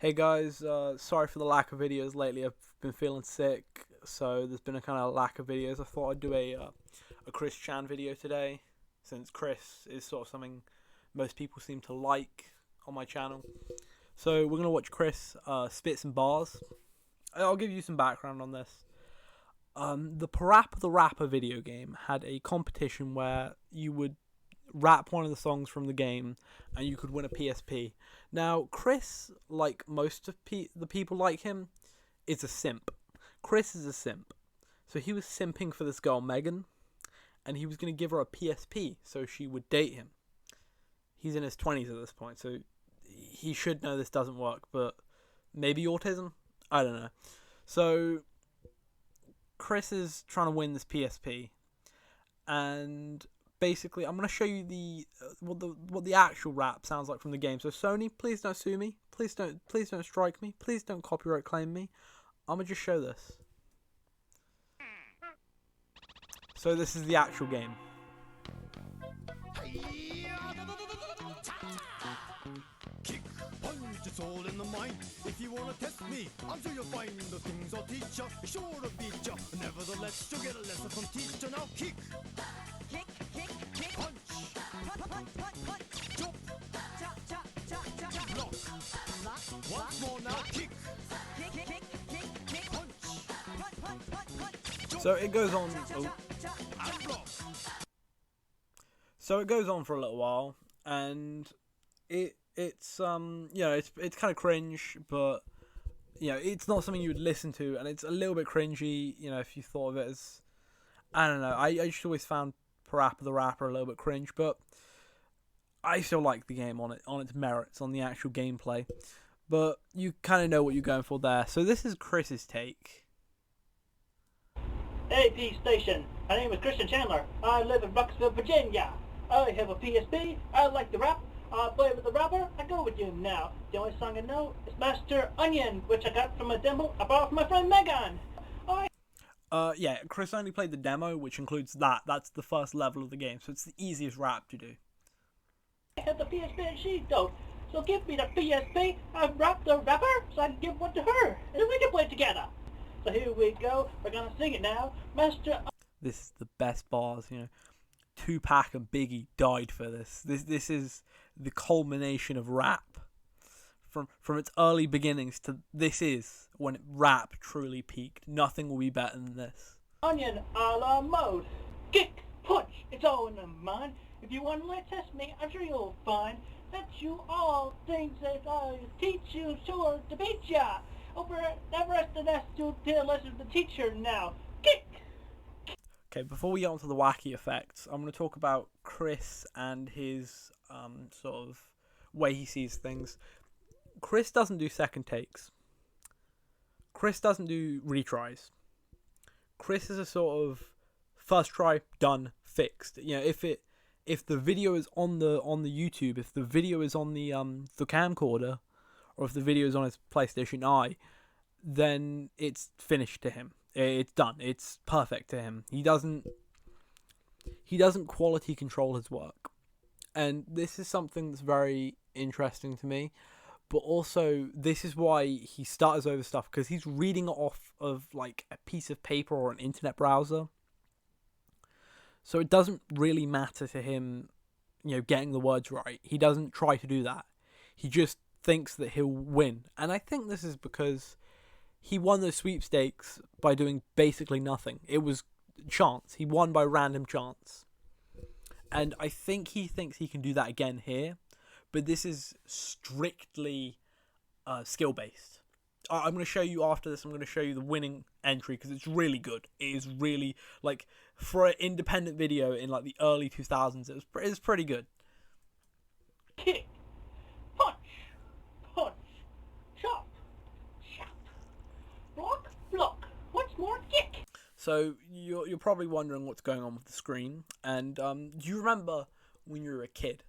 Hey guys, sorry for the lack of videos lately. I've been feeling sick, so there's been a kind of lack of videos. I thought I'd do a Chris Chan video today, since Chris is sort of something most people seem to like on my channel. So we're gonna watch Chris spit some bars. I'll give you some background on this. The Parappa The Rapper video game had a competition where you would rap one of the songs from the game and you could win a PSP. Now, Chris, like most of the people like him, is a simp. Chris is a simp. So he was simping for this girl, Meghan, and he was going to give her a PSP so she would date him. He's in his 20s at this point, so he should know this doesn't work, but maybe autism? I don't know. So Chris is trying to win this PSP, and basically, I'm going to show you what the actual rap sounds like from the game. So Sony, please don't sue me. Please don't strike me. Please don't copyright claim me. I'm going to just show this. So this is the actual game. Kick, punch, it's all in the mind. If you wanna test me, I'm sure you'll find the things I'll teach ya. Sure to beat ya. Nevertheless, you'll get a lesson from teacher. Now kick. Kick, kick, kick. Punch. Punch, punch, punch, punch. Jump. Chop, chop, chop, chop, chop. Block. Block. Once more now. Kick. Kick, kick, kick, kick, kick. Punch. Punch, punch, punch, punch. Jump. So it goes on. And block. So it goes on for a little while, and it's kind of cringe, but it's not something you would listen to, and it's a little bit cringy. If you thought of it as, I don't know, I just always found Parappa the Rapper a little bit cringe, but I still like the game on its merits, on the actual gameplay. But you kind of know what you're going for there. So this is Chris's take. AP Station. My name is Christian Chandler. I live in Bucksville, Virginia. I have a PSP. I like the rap. I play with the rapper. I go with you now. The only song I know is Master Onion, which I got from a demo I borrowed from my friend Meghan. Chris only played the demo, which includes that. That's the first level of the game, so it's the easiest rap to do. I have the PSP and she don't. So give me the PSP. I rap the rapper, so I can give one to her, and then we can play it together. So here we go. We're gonna sing it now. Master. This is the best bars, Tupac and Biggie died for this. This is the culmination of rap. From its early beginnings to this is when rap truly peaked. Nothing will be better than this. Onion a la mode. Kick, punch, it's all in the mind. If you want to test me, I'm sure you'll find that you all things that I teach you sure to beat ya. Over the rest of that, you listen to the teacher now. Kick. Okay, before we get onto the wacky effects, I'm going to talk about Chris and his sort of way he sees things. Chris doesn't do second takes. Chris doesn't do retries. Chris is a sort of first try, done, fixed. If the video is on the YouTube, if the video is on the camcorder, or if the video is on his PlayStation Eye, then it's finished to him. It's done. It's perfect to him. He doesn't quality control his work. And this is something that's very interesting to me. But also, this is why he stutters over stuff, because he's reading it off of like a piece of paper or an internet browser. So it doesn't really matter to him, getting the words right. He doesn't try to do that. He just thinks that he'll win. And I think this is because he won those sweepstakes by doing basically nothing. It was chance. He won by random chance. And I think he thinks he can do that again here. But this is strictly skill-based. I'm going to show you after this, I'm going to show you the winning entry, because it's really good. It is really, for an independent video in, the early 2000s, it was pretty good. Kick, punch, punch, chop, chop, block, block. Once more, kick. So you're probably wondering what's going on with the screen. And do you remember when you were a kid?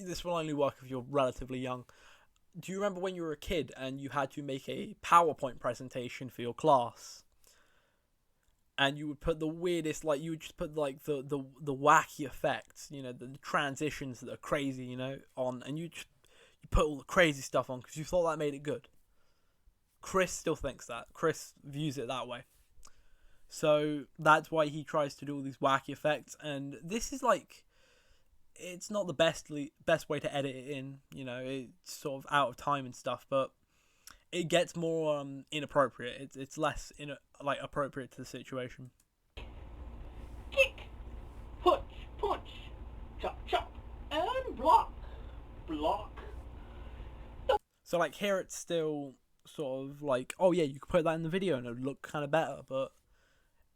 This will only work if you're relatively young. Do you remember when you were a kid and you had to make a PowerPoint presentation for your class? And you would put the weirdest, you would just put the wacky effects, the transitions that are crazy, on, and you put all the crazy stuff on because you thought that made it good. Chris still thinks that. Chris views it that way. So that's why he tries to do all these wacky effects. And this is like, it's not the best way to edit it in. You know, it's sort of out of time and stuff, but it gets more inappropriate. It's less appropriate to the situation. Kick, punch, punch, chop, chop, and block, block. So like here it's still sort of like, oh yeah, you could put that in the video and it would look kind of better, but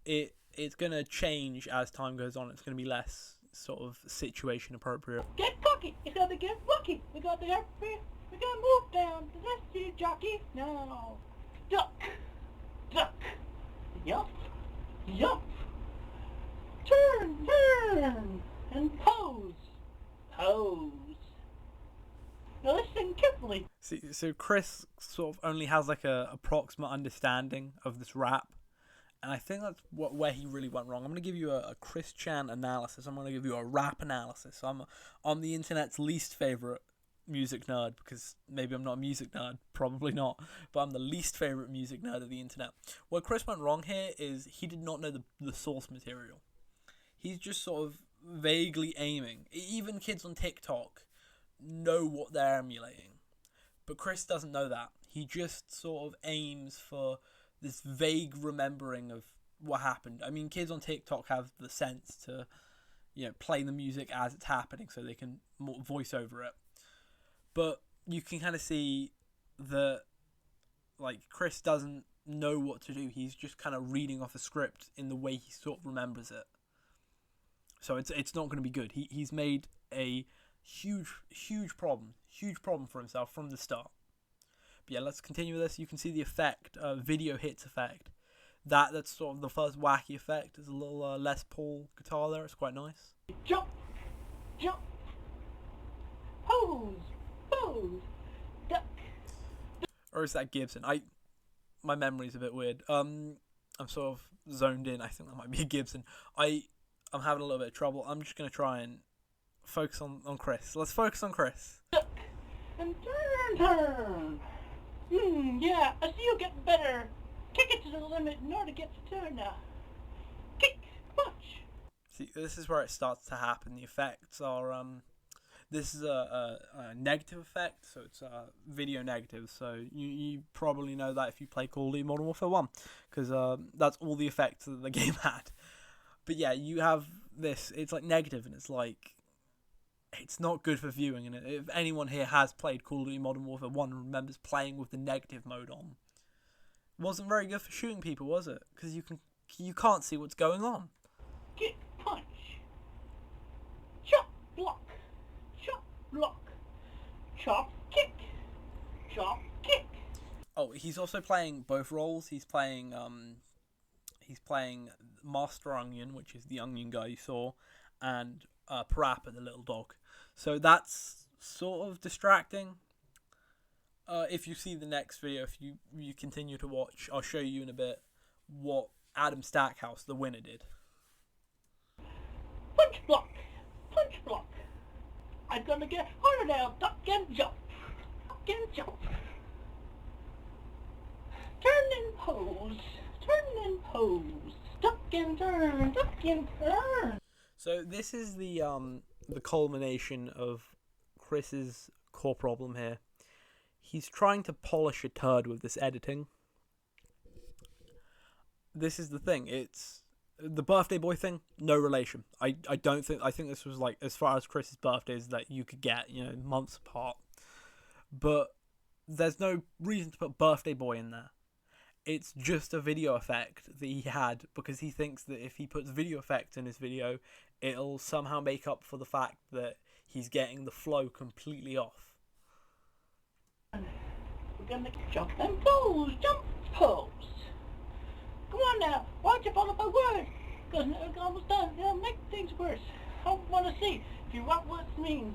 it's going to change as time goes on. It's going to be less sort of situation appropriate. Get cocky, you gotta get lucky. We gotta move down to this sea jockey now. Duck, duck, yup, yup. Turn, turn, and pose, pose. Now listen carefully. See, so Chris sort of only has like a approximate understanding of this rap, and I think that's where he really went wrong. I'm going to give you a Chris Chan analysis. I'm going to give you a rap analysis. I'm the internet's least favourite music nerd, because maybe I'm not a music nerd, probably not, but I'm the least favourite music nerd of the internet. Where Chris went wrong here is he did not know the source material. He's just sort of vaguely aiming. Even kids on TikTok know what they're emulating, but Chris doesn't know that. He just sort of aims for this vague remembering of what happened. I mean, kids on TikTok have the sense to, you know, play the music as it's happening so they can voice over it. But you can kind of see that, like, Chris doesn't know what to do. He's just kind of reading off a script in the way he sort of remembers it. So it's not going to be good. He's made a huge problem for himself from the start. But yeah, let's continue with this. You can see the effect, video hits effect. That's sort of the first wacky effect. There's a little Les Paul guitar there. It's quite nice. Jump, jump, pose, pose, duck. Or is that Gibson? My memory's a bit weird. I'm sort of zoned in. I think that might be a Gibson. I'm having a little bit of trouble. I'm just gonna try and focus on Chris. Let's focus on Chris. Duck and turn. Yeah, I see you getting better. Kick it to the limit in order to get the turn now. Kick, punch. See, this is where it starts to happen. The effects are this is a negative effect, so it's video negative. So you probably know that if you play Call of Duty Modern Warfare 1, because that's all the effects that the game had. But yeah, you have this. It's like negative, and it's like, it's not good for viewing. And if anyone here has played Call of Duty Modern Warfare 1 and remembers playing with the negative mode on, it wasn't very good for shooting people, was it? Because you can't see what's going on. Kick, punch. Chop, block. Chop, block. Chop, kick. Chop, kick. Oh, he's also playing both roles. He's playing Master Onion, which is the onion guy you saw, and Parappa, the little dog. So that's sort of distracting. If you see the next video, if you continue to watch, I'll show you in a bit what Adam Stackhouse, the winner, did. Punch block. Punch block. I'm gonna get harder now. Duck and jump. Duck and jump. Turn and pose. Turn and pose. Duck and turn. Duck and turn. So this is the culmination of Chris's core problem here. He's trying to polish a turd with this editing. This is the thing. It's the birthday boy thing. No relation. I think this was like as far as Chris's birthdays that you could get, you know, months apart. But there's no reason to put birthday boy in there. It's just a video effect that he had because he thinks that if he puts video effects in his video, it'll somehow make up for the fact that he's getting the flow completely off. We're gonna jump and pose. Jump, pose. Come on now. Why don't you follow my word? Because it's almost done. It'll make things worse. I want to see if you want what it means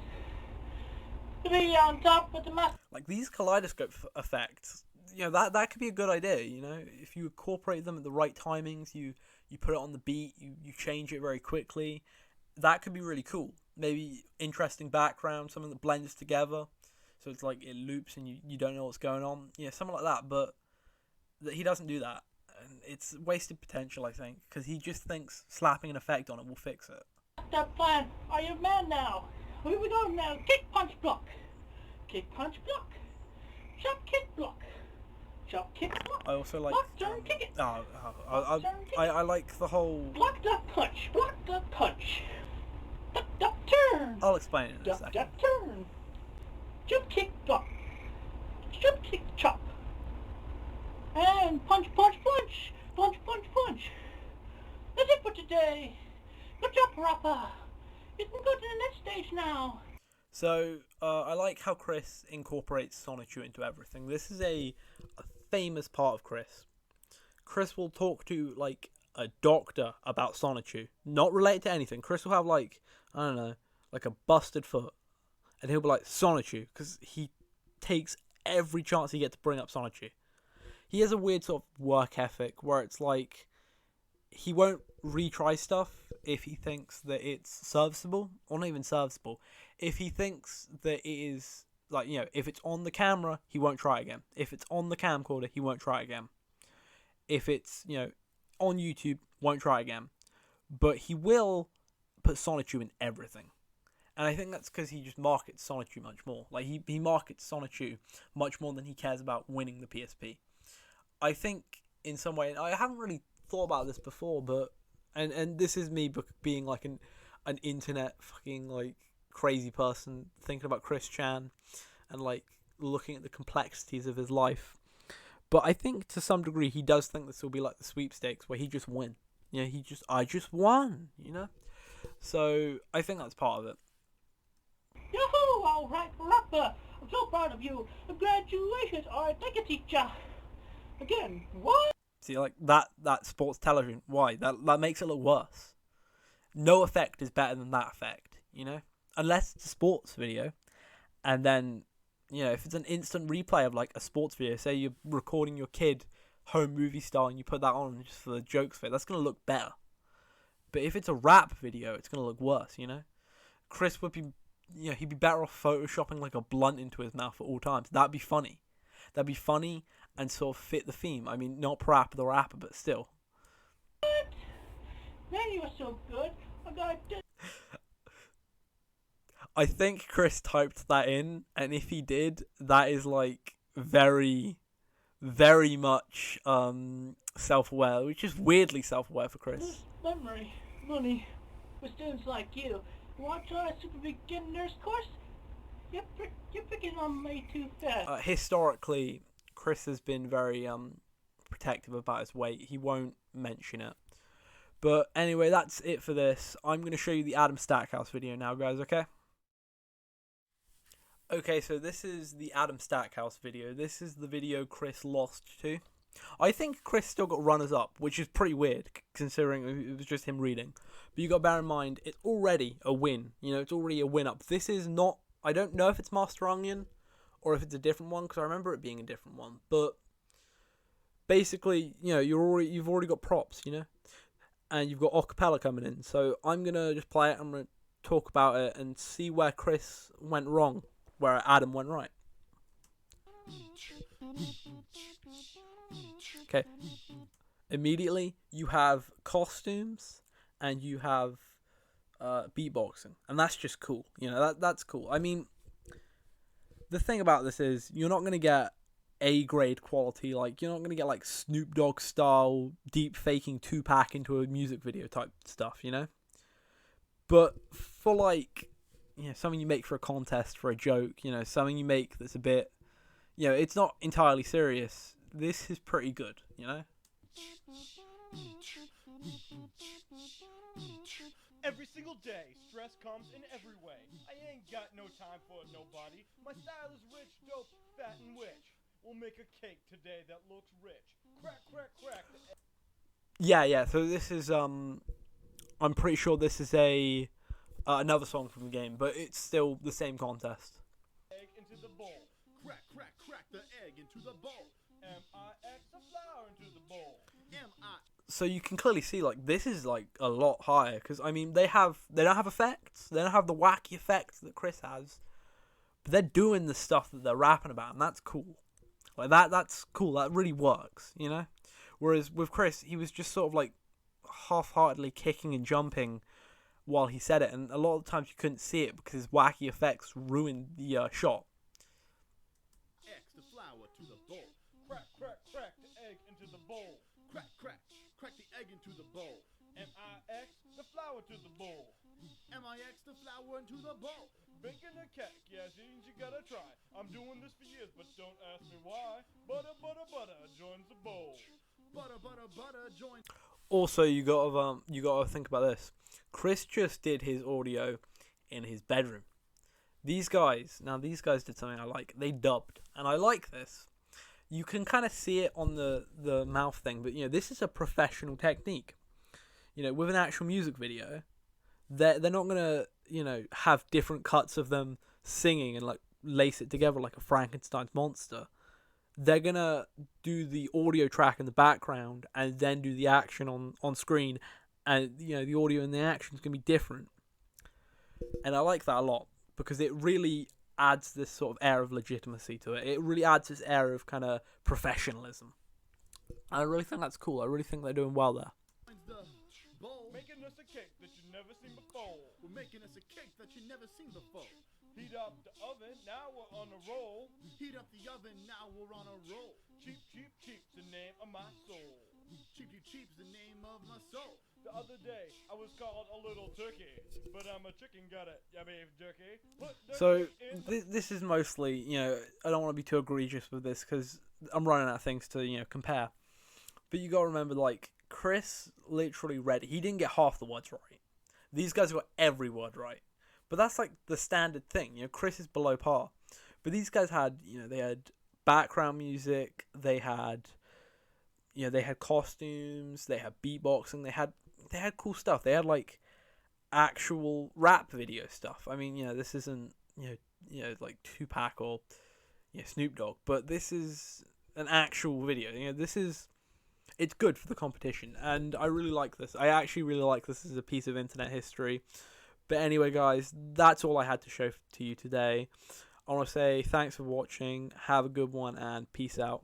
to be on top with the master. Like these kaleidoscope effects, you know, that could be a good idea, you know, if you incorporate them at the right timings, you put it on the beat, you change it very quickly, that could be really cool. Maybe interesting background, something that blends together. so it's like it loops and you don't know what's going on. Yeah, something like that. But he doesn't do that, and it's wasted potential, I think, because he just thinks slapping an effect on it will fix it. That plan. Are you a man now? Here we go now. Kick, punch, block. Kick, punch, block. Chop, kick, block. Chop, kick, block. I also like. Block, turn, kick it. I like the whole. Block, duck, punch. Block, duck, punch. Duck, duck, turn. I'll explain it in a Duck, second. duck, turn. Jump, kick, block. Jump, kick, chop. And punch, punch, punch. Punch, punch, punch. That's it for today. Good job, Parappa. You can go to the next stage now. So, I like how Chris incorporates Sonichu into everything. This is a famous part of Chris. Chris will talk to, like, a doctor about Sonichu. Not related to anything. Chris will have, like, I don't know, like a busted foot. And he'll be like, Sonichu. Because he takes every chance he gets to bring up Sonichu. He has a weird sort of work ethic where it's like, he won't retry stuff if he thinks that it's serviceable, or not even serviceable. If he thinks that it is, like, you know, if it's on the camera, he won't try again. If it's on the camcorder, he won't try again. If it's, you know, on YouTube, won't try again. But he will put Sonichu in everything. And I think that's because he just markets Sonichu much more. Like, he markets Sonichu much more than he cares about winning the PSP. I think, in some way, and I haven't really thought about this before, but and this is me being like an internet fucking like crazy person thinking about Chris Chan and like looking at the complexities of his life. But I think to some degree he does think this will be like the sweepstakes where he just win. You know, I just won, you know? So I think that's part of it. Yahoo! All right, Parappa. I'm so proud of you. Congratulations. All right, thank you, teacher. Again, what? See, like that sports television, why? That makes it look worse. No effect is better than that effect, you know? Unless it's a sports video. And then, you know, if it's an instant replay of like a sports video, say you're recording your kid home movie style and you put that on just for the jokes of it, that's going to look better. But if it's a rap video, it's going to look worse, you know? Chris would be, you know, he'd be better off photoshopping like a blunt into his mouth at all times. That'd be funny. That'd be funny and sort of fit the theme. I mean, not Parappa the Rapper, but still. What? Man, you were so good. I got it. I think Chris typed that in, and if he did, that is like very, very much self-aware, which is weirdly self-aware for Chris. Memory, money, for students like you. You want to try a super beginner's course? You're picking on me too fast. Historically, Chris has been very protective about his weight. He won't mention it. But anyway, that's it for this. I'm going to show you the Adam Stackhouse video now, guys, okay? Okay, so this is the Adam Stackhouse video. This is the video Chris lost to. I think Chris still got runners-up, which is pretty weird, considering it was just him reading. But you got to bear in mind, it's already a win. You know, it's already a win-up. This is not... I don't know if it's Master Onion or if it's a different one, because I remember it being a different one. But basically, you know, you've already got props, you know? And you've got acapella coming in. So I'm going to just play it. I'm going to talk about it and see where Chris went wrong, where Adam went right. Okay. Immediately, you have costumes and you have beatboxing, and that's just cool. You know, that's cool. I mean, the thing about this is you're not going to get A-grade quality. Like, you're not going to get like Snoop Dogg style deep faking Tupac into a music video type stuff, you know? But for like, you know, something you make for a contest, for a joke, you know, something you make that's a bit, you know, it's not entirely serious. This is pretty good, you know? Every single day, stress comes in every way. I ain't got no time for nobody. My style is rich, dope, fat, and witch. We'll make a cake today that looks rich. Crack, crack, crack. Yeah. So this is I'm pretty sure this is another song from the game, but it's still the same contest. Egg into the bowl. Crack, crack, crack the egg into the bowl. M-I-X the flour into the bowl. M-I. So you can clearly see, like, this is like a lot higher, because I mean they don't have effects, they don't have the wacky effects that Chris has, but but they're doing the stuff that they're rapping about, and that's cool. Like that's cool. That really works, you know. Whereas with Chris, he was just sort of like half-heartedly kicking and jumping while he said it, and a lot of the times you couldn't see it because his wacky effects ruined the shot. X the flour to the bowl. Crack, crack, crack the egg into the bowl. Crack, crack, crack the egg into the bowl. M-I-X, the flour to the bowl. M-I-X the flour into the bowl. Baking a cake, yeah, things you gotta try. I'm doing this for years, but don't ask me why. Butter, butter, butter joins the bowl. Butter, butter, butter joins. Also, you gotta think about this. Chris just did his audio in his bedroom. These guys did something I like. They dubbed, and I like this. You can kind of see it on the mouth thing, but this is a professional technique. With an actual music video, they're not gonna have different cuts of them singing and like lace it together like a Frankenstein's monster. They're gonna do the audio track in the background and then do the action on screen, and the audio and the action is gonna be different. And I like that a lot because it really adds this sort of air of legitimacy to it. It really adds this air of kind of professionalism. I really think that's cool. I really think they're doing well there. The bowl. Making us a cake that you never seen before. We're making us a cake that you never seen before. Heat up the oven, now we're on a roll. Heat up the oven, now we're on a roll. Cheap, cheap, cheap, the name of my soul. Cheap, cheap, cheap's the name of my soul. The other day, I was called a little turkey, but I'm a chicken, got it, yeah, beef jerky. So, this is mostly, I don't want to be too egregious with this because I'm running out of things to, compare. But you got to remember, like, Chris literally he didn't get half the words right. These guys got every word right. But that's like the standard thing. Chris is below par. But these guys had, they had background music, they had costumes, they had beatboxing, they had cool stuff. They had like actual rap video stuff. I mean, this isn't like Tupac or Snoop Dogg, but this is an actual video. It's good for the competition, and I really like this. I actually really like this as a piece of internet history. But anyway, guys, that's all I had to show to you today. I want to say thanks for watching, have a good one, and peace out.